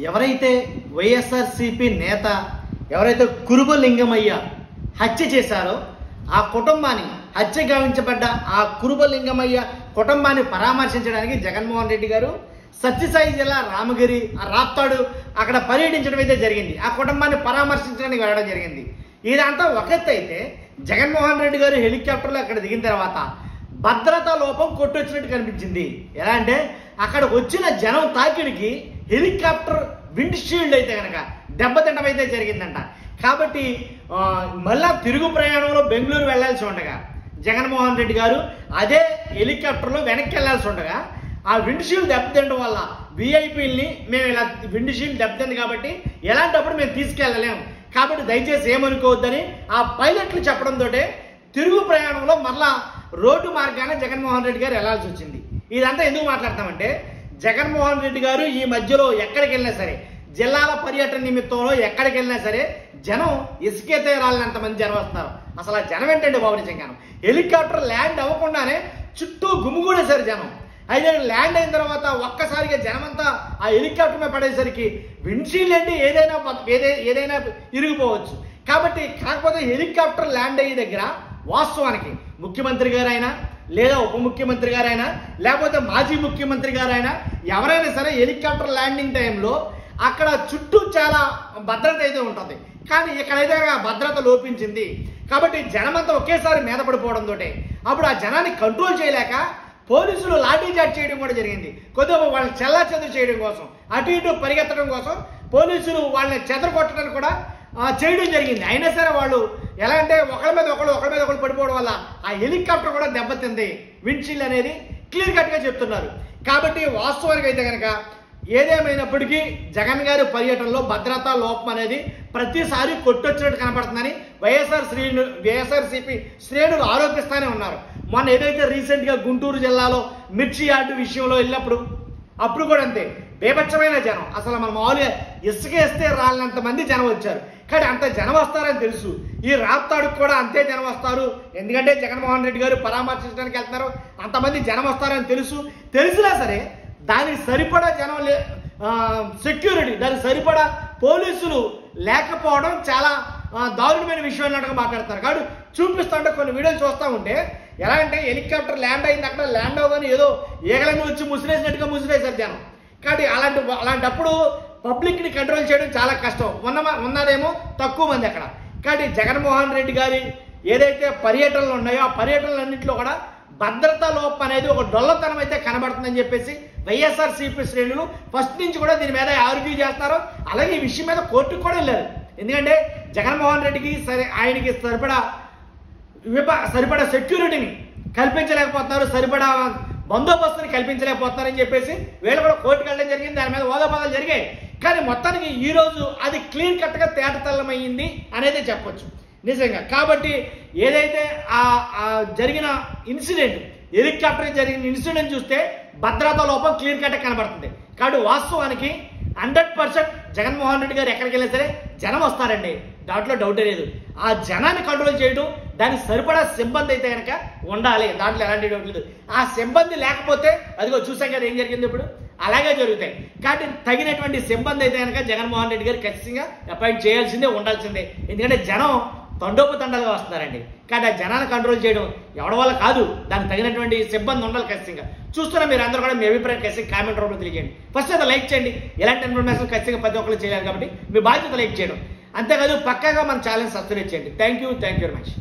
ఎవరైతే వైఎస్ఆర్సీపీ నేత ఎవరైతే కురుబలింగమయ్య హత్య చేశారో ఆ కుటుంబాన్ని, హత్య గావించబడ్డ ఆ కురుబలింగమయ్య కుటుంబాన్ని పరామర్శించడానికి జగన్మోహన్ రెడ్డి గారు సత్యసాయి జిల్లా రామగిరి ఆ రాప్తాడు అక్కడ పర్యటించడం అయితే జరిగింది. ఆ కుటుంబాన్ని పరామర్శించడానికి వెళ్ళడం జరిగింది. ఇదంతా ఒక ఎత్తు అయితే జగన్మోహన్ రెడ్డి గారు హెలికాప్టర్లో అక్కడ దిగిన తర్వాత భద్రతా లోపం కొట్టొచ్చినట్టు కనిపించింది. ఎలా అంటే అక్కడ వచ్చిన జనం తాకిడికి హెలికాప్టర్ విండ్ షీల్డ్ అయితే కనుక దెబ్బతింటం అయితే జరిగిందంట. కాబట్టి మళ్ళా తిరుగు ప్రయాణంలో బెంగళూరు వెళ్లాల్సి ఉండగా జగన్మోహన్ రెడ్డి గారు అదే హెలికాప్టర్లో వెనక్కి వెళ్లాల్సి ఉండగా ఆ విండ్ షీల్డ్ దెబ్బతింటం వల్ల వీఐపీలని మేము ఇలా విండ్ షీల్డ్ దెబ్బతింది కాబట్టి ఎలాంటప్పుడు మేము తీసుకెళ్ళలేము, కాబట్టి దయచేసి ఏమనుకోవద్దని ఆ పైలట్లు చెప్పడంతో తిరుగు ప్రయాణంలో మరలా రోడ్డు మార్గాన జగన్మోహన్ రెడ్డి గారు వెళ్లాల్సి వచ్చింది. ఇదంతా ఎందుకు మాట్లాడతామంటే జగన్మోహన్ రెడ్డి గారు ఈ మధ్యలో ఎక్కడికి వెళ్ళినా సరే, జిల్లాల పర్యటన నిమిత్తంలో ఎక్కడికి వెళ్ళినా సరే జనం ఇసుకైతే రాలినంత మంది జనం వస్తున్నారు. అసలు ఆ జనం ఏంటంటే బాబు నిజంగా హెలికాప్టర్ ల్యాండ్ అవ్వకుండానే చుట్టూ గుమిగూడేశారు జనం. అయితే ల్యాండ్ అయిన తర్వాత ఒక్కసారిగా జనమంతా ఆ హెలికాప్టర్ మీద పడేసరికి విండ్షీల్డ్ ఏంటి ఏదైనా ఇరిగిపోవచ్చు. కాబట్టి కాకపోతే హెలికాప్టర్ ల్యాండ్ అయ్యే దగ్గర వాస్తవానికి ముఖ్యమంత్రి గారైనా లేదా ఉప ముఖ్యమంత్రి గారైనా లేకపోతే మాజీ ముఖ్యమంత్రి గారైనా ఎవరైనా సరే హెలికాప్టర్ ల్యాండింగ్ టైంలో అక్కడ చుట్టూ చాలా భద్రత అయితే ఉంటుంది. కానీ ఇక్కడైతే భద్రత లోపించింది. కాబట్టి జనమంతా ఒకేసారి మీద పడిపోవడంతో అప్పుడు ఆ జనాన్ని కంట్రోల్ చేయలేక పోలీసులు లాఠీ చార్జ్ చేయడం కూడా జరిగింది. కొద్దిగా వాళ్ళని చెల్లాచెదురు చేయడం కోసం, అటు ఇటు పరిగెత్తడం కోసం పోలీసులు వాళ్ళని చెదరగొట్టడానికి కూడా చేయడం జరిగింది. అయినా సరే వాళ్ళు ఎలా అంటే ఒకళ్ళ మీద ఒకళ్ళు పడిపోవడం వల్ల ఆ హెలికాప్టర్ కూడా దెబ్బతింది. విండ్షీల్డ్ అనేది క్లియర్ కట్గా చెప్తున్నారు. కాబట్టి వాస్తవానికి అయితే కనుక ఏదేమైనప్పటికీ జగన్ గారి పర్యటనలో భద్రతా లోపం అనేది ప్రతిసారి కొట్టొచ్చినట్టు కనపడుతుందని వైఎస్ఆర్సీపీ శ్రేణులు ఆరోపిస్తూనే ఉన్నారు. మొన్న ఏదైతే రీసెంట్గా గుంటూరు జిల్లాలో మిర్చి యార్డు విషయంలో వెళ్ళినప్పుడు అప్పుడు కూడా అంతే బేభత్సమైన జనం. అసలు మన మామూలుగా ఇసుక వేస్తే రాలినంత మంది జనం వచ్చారు. కానీ అంత జనం వస్తారని తెలుసు. ఈ రాప్తాడుకు కూడా అంతే జనం వస్తారు, ఎందుకంటే జగన్మోహన్ రెడ్డి గారు పరామర్శించడానికి వెళ్తున్నారు, అంతమంది జనం వస్తారని తెలిసినా సరే దానికి సరిపడా జనం సెక్యూరిటీ, దానికి సరిపడా పోలీసులు లేకపోవడం చాలా దారుణమైన విషయం అన్నట్టుగా మాట్లాడతారు. కాబట్టి చూపిస్తుంటే కొన్ని వీడియోలు చూస్తూ ఉంటే ఎలా అంటే హెలికాప్టర్ ల్యాండ్ అయింది, అక్కడ ల్యాండ్ అవ్వగానే ఏదో ఏగలంగా వచ్చి ముసిరేసినట్టుగా ముసిరేశారు జనం. కాబట్టి అలాంటప్పుడు పబ్లిక్ని కంట్రోల్ చేయడం చాలా కష్టం. ఉన్నదేమో తక్కువ మంది అక్కడ. కాబట్టి జగన్మోహన్ రెడ్డి గారి ఏదైతే పర్యటనలు ఉన్నాయో ఆ పర్యటనలన్నింటిలో కూడా భద్రతా లోపం అనేది ఒక డొల్లతనం అయితే కనబడుతుందని చెప్పేసి వైఎస్ఆర్సీపీ శ్రేణులు ఫస్ట్ నుంచి కూడా దీని మీద ఆర్గ్యూ చేస్తారు. అలాగే ఈ విషయం మీద కోర్టుకు కూడా వెళ్ళారు. ఎందుకంటే జగన్మోహన్ రెడ్డికి ఆయనకి సరిపడా సెక్యూరిటీని కల్పించలేకపోతున్నారు, సరిపడా బందోబస్తుని కల్పించలేకపోతున్నారని చెప్పేసి వీళ్ళు కూడా కోర్టుకు వెళ్ళడం జరిగింది. దాని మీద వాదోపాదాలు జరిగాయి. కానీ మొత్తానికి ఈరోజు అది క్లీన్ కట్గా తేటతెల్లమైంది అనేది చెప్పొచ్చు నిజంగా. కాబట్టి ఏదైతే ఆ జరిగిన ఇన్సిడెంట్, హెలికాప్టర్ జరిగిన ఇన్సిడెంట్ చూస్తే భద్రతా లోపం క్లియర్ కట్ కనబడుతుంది. కాబట్టి వాస్తవానికి 100% జగన్మోహన్ రెడ్డి గారు ఎక్కడికి వెళ్ళినా సరే జనం వస్తారండి, దాంట్లో డౌటే లేదు. ఆ జనాన్ని కంట్రోల్ చేయడం, దానికి సరిపడా సిబ్బంది అయితే కనుక ఉండాలి, దాంట్లో ఎలాంటి డౌట్ లేదు. ఆ సిబ్బంది లేకపోతే అదిగో చూసాం కదా ఏం జరిగింది, ఇప్పుడు అలాగే జరుగుతాయి. కాబట్టి తగినటువంటి సిబ్బంది అయితే కనుక జగన్మోహన్ రెడ్డి గారు ఖచ్చితంగా అపాయింట్ చేయాల్సిందే, ఉండాల్సిందే. ఎందుకంటే జనం తండోపతండాలుగా వస్తున్నారండి. కాబట్టి ఆ జనాన్ని కంట్రోల్ చేయడం ఎవరి వల్ల కాదు, దానికి తగినటువంటి సిబ్బంది ఉండాలి ఖచ్చితంగా. చూస్తున్నా మీరు అందరూ కూడా మీ అభిప్రాయం ఖచ్చితంగా కామెంట్ రూపంలో తెలియజేయండి. ఫస్ట్ అయితే లైక్ చేయండి. ఎలాంటి ఇన్ఫర్మేషన్ ఖచ్చితంగా ప్రతి ఒక్కరు చేయాలి కాబట్టి మీ బాధ్యత లైక్ చేయడం. అంతేకాదు పక్కాగా మన ఛానల్ సబ్స్క్రైబ్ చేయండి. Thank you very much.